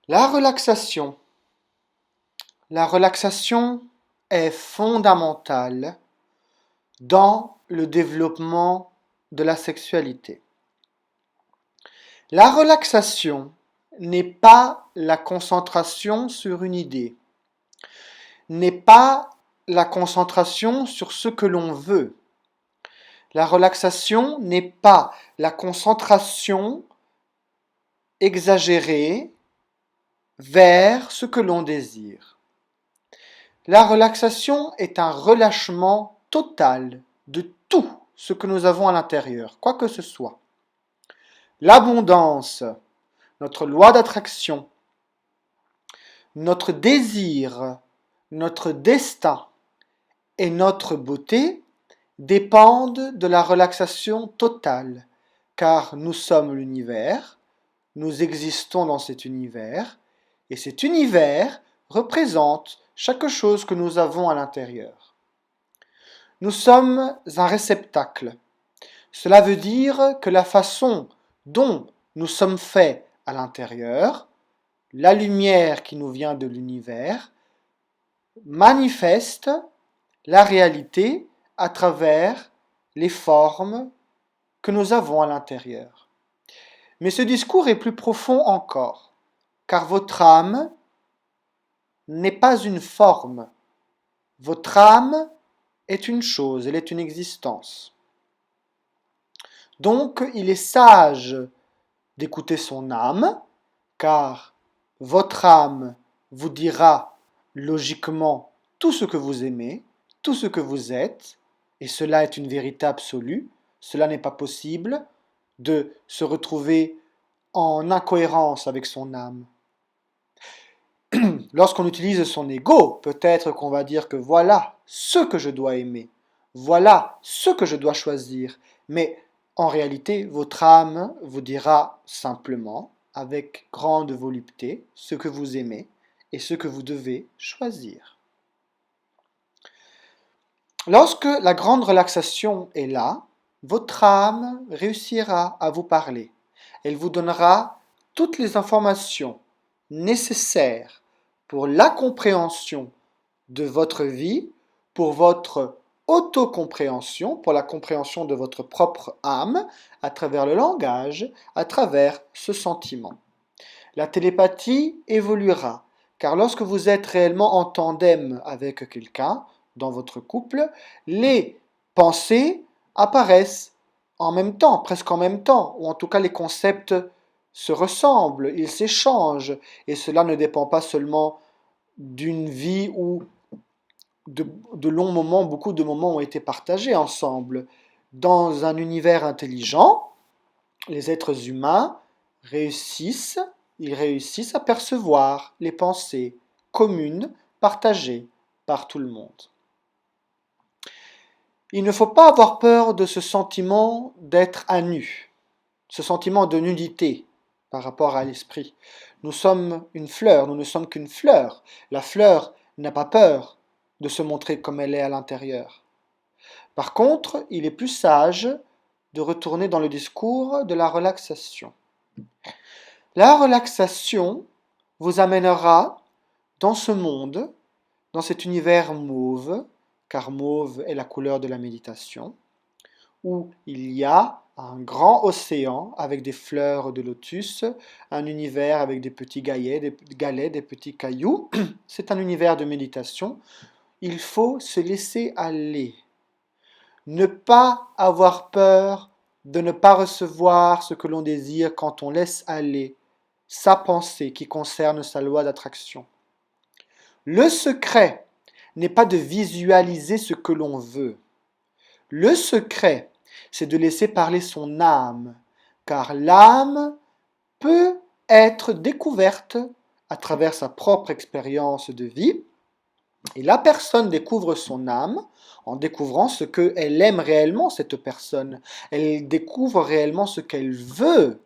La relaxation. La relaxation est fondamentale dans le développement de la sexualité. La relaxation n'est pas la concentration sur une idée, n'est pas la concentration sur ce que l'on veut. La relaxation n'est pas la concentration exagérée vers ce que l'on désire. La relaxation est un relâchement total de tout ce que nous avons à l'intérieur, quoi que ce soit. L'abondance, notre loi d'attraction, notre désir, notre destin et notre beauté dépendent de la relaxation totale, car nous sommes l'univers, nous existons dans cet univers, et cet univers représente chaque chose que nous avons à l'intérieur. Nous sommes un réceptacle. Cela veut dire que la façon dont nous sommes faits à l'intérieur, la lumière qui nous vient de l'univers, manifeste la réalité à travers les formes que nous avons à l'intérieur. Mais ce discours est plus profond encore, car votre âme n'est pas une forme. Votre âme est une chose, elle est une existence. Donc, il est sage d'écouter son âme, car votre âme vous dira logiquement tout ce que vous aimez, tout ce que vous êtes, et cela est une vérité absolue. Cela n'est pas possible de se retrouver en incohérence avec son âme. Lorsqu'on utilise son ego, peut-être qu'on va dire que voilà ce que je dois aimer, voilà ce que je dois choisir, mais en réalité, votre âme vous dira simplement, avec grande volupté, ce que vous aimez et ce que vous devez choisir. Lorsque la grande relaxation est là, votre âme réussira à vous parler. Elle vous donnera toutes les informations nécessaires pour la compréhension de votre vie, pour votre autocompréhension, pour la compréhension de votre propre âme, à travers le langage, à travers ce sentiment. La télépathie évoluera, car lorsque vous êtes réellement en tandem avec quelqu'un, dans votre couple, les pensées apparaissent en même temps, presque en même temps, ou en tout cas les concepts se ressemblent, ils s'échangent, et cela ne dépend pas seulement d'une vie où de longs moments, beaucoup de moments ont été partagés ensemble. Dans un univers intelligent, les êtres humains réussissent, ils réussissent à percevoir les pensées communes partagées par tout le monde. Il ne faut pas avoir peur de ce sentiment d'être à nu, ce sentiment de nudité par rapport à l'esprit. Nous sommes une fleur, nous ne sommes qu'une fleur. La fleur n'a pas peur de se montrer comme elle est à l'intérieur. Par contre, il est plus sage de retourner dans le discours de la relaxation. La relaxation vous amènera dans ce monde, dans cet univers mauve, car mauve est la couleur de la méditation, où il y a un grand océan avec des fleurs de lotus, un univers avec des petits galets, des petits cailloux. C'est un univers de méditation. Il faut se laisser aller. Ne pas avoir peur de ne pas recevoir ce que l'on désire quand on laisse aller sa pensée qui concerne sa loi d'attraction. Le secret n'est pas de visualiser ce que l'on veut. Le secret, c'est de laisser parler son âme, car l'âme peut être découverte à travers sa propre expérience de vie, et la personne découvre son âme en découvrant ce qu'elle aime réellement, cette personne. Elle découvre réellement ce qu'elle veut.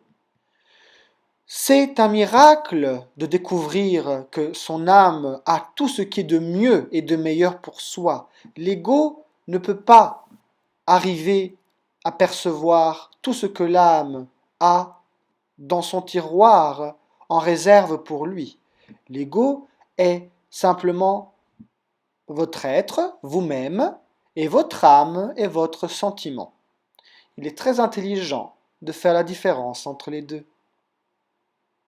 C'est un miracle de découvrir que son âme a tout ce qui est de mieux et de meilleur pour soi. L'ego ne peut pas arriver à percevoir tout ce que l'âme a dans son tiroir en réserve pour lui. L'ego est simplement votre être, vous-même, et votre âme et votre sentiment. Il est très intelligent de faire la différence entre les deux.